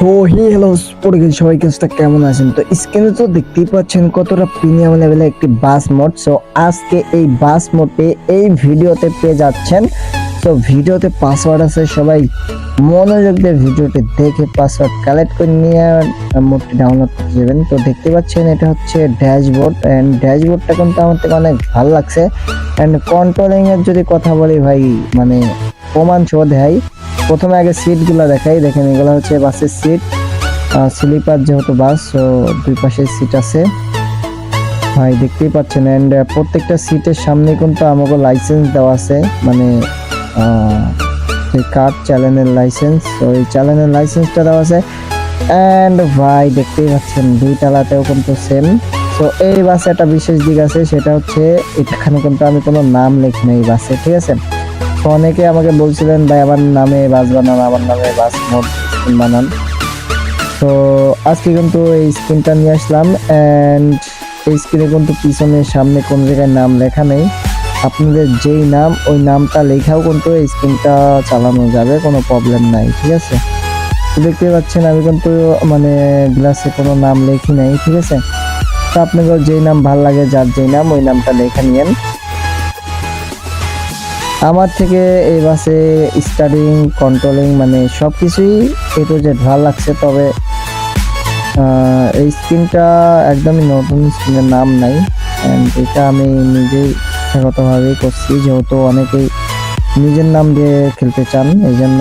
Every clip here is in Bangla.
সো হি হ্যালো স্পোর্টস সবাই কেসটা কেমন আছেন? তো স্ক্রিনে তো দেখতেই পাচ্ছেন কতটা প্রিমিয়াম লেভেলের একটি বাস মোড। সো আজকে এই বাস মোডে এই ভিডিওতে পেয়ে যাচ্ছেন। তো ভিডিওতে পাসওয়ার্ড আছে, সবাই মনোযোগ দিয়ে ভিডিওটি দেখে পাসওয়ার্ড কালেক্ট করে নিয়ে মোডটি ডাউনলোড করতে যাবেন। তো দেখতে পাচ্ছেন এটা হচ্ছে ড্যাশবোর্ড, এন্ড ড্যাশবোর্ডটা কিন্তু আমার থেকে অনেক ভালো লাগছে। এন্ড কন্ট্রোলিং এর যদি কথা বলি ভাই, মানে প্রমাণ সহ দেখাই। প্রথমে আগে সিটগুলো দেখাই, দেখেন এগুলো হচ্ছে বাসের সিট, স্লিপার যেহেতু বাস, তো দুই পাশে সিট আছে ভাই দেখতেই পাচ্ছেন। এন্ড প্রত্যেকটা সিটের সামনে কিন্তু আমাকে লাইসেন্স দেওয়া আছে, মানে কার চালানের লাইসেন্স, তো এই চালানের লাইসেন্সটা দেওয়া আছে। এন্ড ভাই দেখতেই পাচ্ছেন দুই তালাতেও কিন্তু সেম। তো এই বাসে একটা বিশেষ দিক আছে, সেটা হচ্ছে এখানে কিন্তু আমি কোনো নাম লিখি না এই বাসে, ঠিক আছে। তো অনেকে আমাকে বলছিলেন ভাই আমার নামে বাস বানান, আমার নামে বাস মোড স্ক্রিন বানান। তো আজকে কিন্তু এই স্ক্রিনটা নিয়ে আসলাম। এন্ড এই স্ক্রিনে কিন্তু পিছনে সামনে কোন জায়গায় নাম লেখা নেই, আপনাদের যেই নাম ওই নামটা লেখাও কিন্তু এই স্ক্রিনটা চালানো যাবে, কোনো প্রবলেম নাই, ঠিক আছে। তো দেখতে পাচ্ছেন আমি কিন্তু মানে গ্লাসে কোনো নাম লেখি নাই, ঠিক আছে। তো আপনাদের যেই নাম ভাল লাগে, যার যেই নাম ওই নামটা লেখা নিয়েন। আমার থেকে এই বাসে স্টারিং কন্ট্রোলিং মানে সব কিছুই এ টু জেড ভালো লাগছে। তবে এই স্ক্রিনটা একদমই নতুন, স্ক্রিনের নাম নাই। অ্যান্ড এটা আমি নিজেই ইচ্ছাগতভাবেই করছি, যেহেতু অনেকেই নিজের নাম দিয়ে খেলতে চান, এই জন্য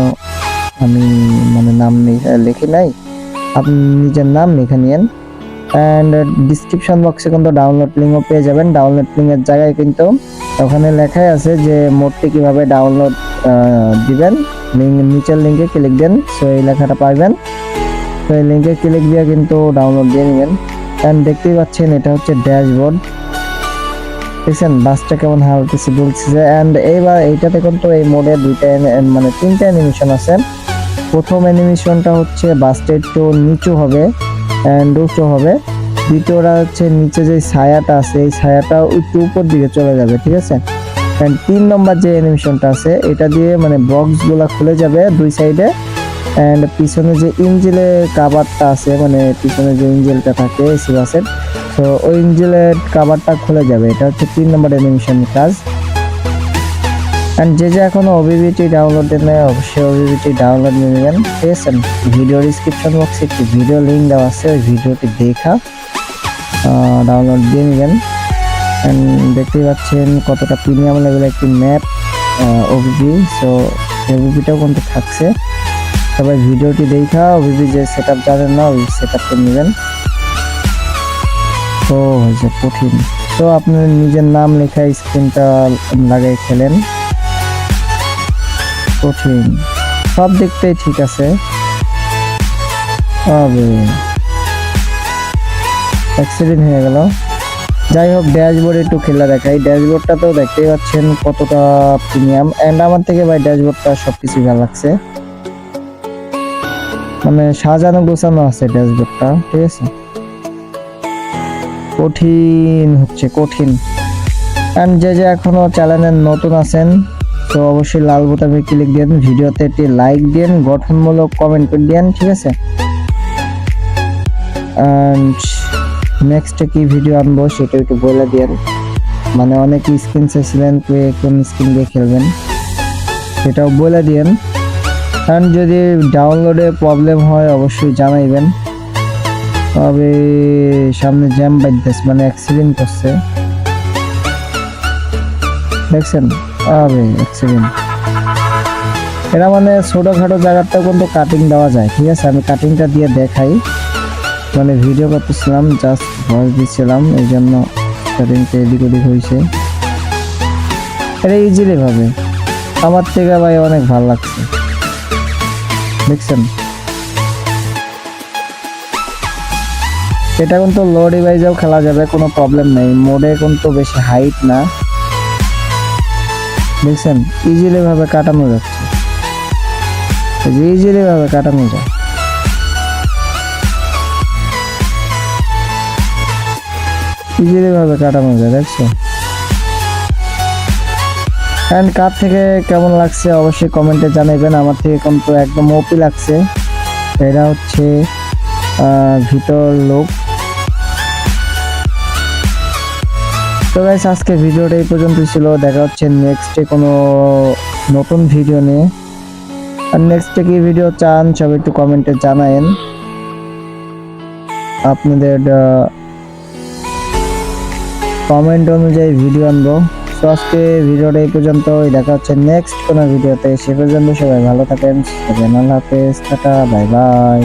আমি মানে নাম লিখি নাই, আপনি নিজের নাম লিখে নিয়েন। অ্যান্ড ডিসক্রিপশন বক্সে কিন্তু ডাউনলোড লিঙ্কও পেয়ে যাবেন। ডাউনলোড লিঙ্কের জায়গায় কিন্তু ওখানে লেখাই আছে যে মোডটি কিভাবে ডাউনলোড দিবেন, নিচের লিঙ্কে ক্লিক দেন, সো এই লেখাটা পাবেন। তো এই লিঙ্কে ক্লিক দিয়ে কিন্তু ডাউনলোড দিয়ে নেবেন। অ্যান্ড দেখতেই পাচ্ছেন এটা হচ্ছে ড্যাশবোর্ড, দেখছেন বাসটা কেমন হালতেছে বলছে। অ্যান্ড এইবার এইটাতে কিন্তু এই মোডে মানে তিনটা অ্যানিমেশন আছে। প্রথম অ্যানিমেশনটা হচ্ছে বাসটা একটু নিচু হবে অ্যান্ড উঁচু হবে। দ্বিতীয়টা হচ্ছে নিচে যে ছায়াটা আছে এই ছায়াটা একটু উপর দিকে চলে যাবে, ঠিক আছে। অ্যান্ড 3 নম্বর যে অ্যানিমেশনটা আছে এটা দিয়ে মানে বক্সগুলো খুলে যাবে দুই সাইডে। অ্যান্ড পিছনে যে ইঞ্জিনের কাভারটা আছে, মানে পিছনে যে ইঞ্জিনটা থাকে এসি বাসের, তো ওই ইঞ্জিনের কাভারটা খুলে যাবে। এটা হচ্ছে 3 নম্বর অ্যানিমেশনের কাজ। অ্যান্ড যে এখনো ওবিবিটি ডাউনলোড দেন নাই, অবশ্যই ওবিবিটি ডাউনলোড নিয়ে নেবেন, ঠিক আছে। ভিডিও ডিসক্রিপশন বক্সে একটি ভিডিও লিঙ্ক দেওয়া আছে, ওই ভিডিওটি দেখা ডাউনলোড দিয়ে নেবেন। অ্যান্ড দেখতেই পাচ্ছেন কতটা প্রিমিয়াম লেভেলের একটি ম্যাপ ওবিবি। সো ওবিবিটাও কিন্তু থাকছে, সবাই ভিডিওটি দেখা ওবিবি যে সেট আপ জানেন না ওই সেট আপ করে নেবেন। তো হয়েছে কঠিন, তো আপনার নিজের নাম লেখা স্ক্রিনটা লাগাই খেলেন, কঠিন সব দেখতেই ঠিক আছে। অ্যাক্সিডেন্ট হয়ে গেল। যাই হোক, ড্যাশবোর্ড একটু খেলা দেখাই। ড্যাশবোর্ডটা তো দেখতেই পাচ্ছেন কতটা প্রিমিয়াম। অ্যান্ড আমার থেকে ভাই ড্যাশবোর্ডটা সবকিছু ভালো লাগছে, মানে সাজানো গোছানো আছে ড্যাশবোর্ডটা, ঠিক আছে। কঠিন হচ্ছে কঠিন। অ্যান্ড যে এখনো চ্যানেলের নতুন আছেন তো অবশ্যই লাল বোতামে ক্লিক দেন, ভিডিওতে একটি লাইক দেন, গঠনমূলক কমেন্ট করে দেন, ঠিক আছে। অ্যান্ড নেক্সটে কি ভিডিও আনবো সেটা একটু বলে দেন, মানে অনেকে স্ক্রিন চাইছিলেন কোন স্ক্রিন দিয়ে খেলবেন সেটাও বলে দেন। অ্যান্ড যদি ডাউনলোডে প্রবলেম হয় অবশ্যই জানাইবেন। তবে সামনে জ্যাম বাজতেছে, মানে অ্যাক্সিডেন্ট করছে, দেখছেন অ্যাক্সিডেন্ট। এরা মানে ছোটখাটো জায়গাটাও কিন্তু কাটিং দেওয়া যায়, ঠিক আছে। আমি কাটিংটা দিয়ে দেখাই, মানে ভিডিও করতেছিলাম, জাস্ট ভয়েস দিচ্ছিলাম, এই জন্য কাটিংটা এদিক ওদিক হয়েছে। এটা ইজিলি ভাবে আমার থেকে ভাই অনেক ভালো লাগছে, দেখছেন। এটা কিন্তু লো ডিভাইসেও খেলা যাবে, কোনো প্রবলেম নেই। মোডে কিন্তু বেশি হাইট না, দেখছেন ইজিলি ভাবে কাটানো যাচ্ছে, ইজিলি ভাবে কাটানো যায়। ইজিলি ভাবে কাটানো যায়, দেখছো। এন্ড কার থেকে কেমন লাগছে অবশ্যই কমেন্টে জানাবেন। আমার থেকে কিন্তু একদম ওপি লাগছে। এরা হচ্ছে ভিতর লোক। তো গাইস আজকে ভিডিওটা এই পর্যন্ত ছিল, দেখা হচ্ছে নেক্সটে কোনো নতুন ভিডিও নিয়ে। আর নেক্সটে কি ভিডিও চান সবাই একটু কমেন্টে জানায়েন, আপনাদের কমেন্ট অনুযায়ী ভিডিও আনবো। তো আজকে ভিডিওটা এই পর্যন্তই, দেখা হচ্ছে নেক্সট কোনো ভিডিওতে। সে পর্যন্ত সবাই ভালো থাকেন, আল্লাহ হাফেজ, টাটা, বাই বাই।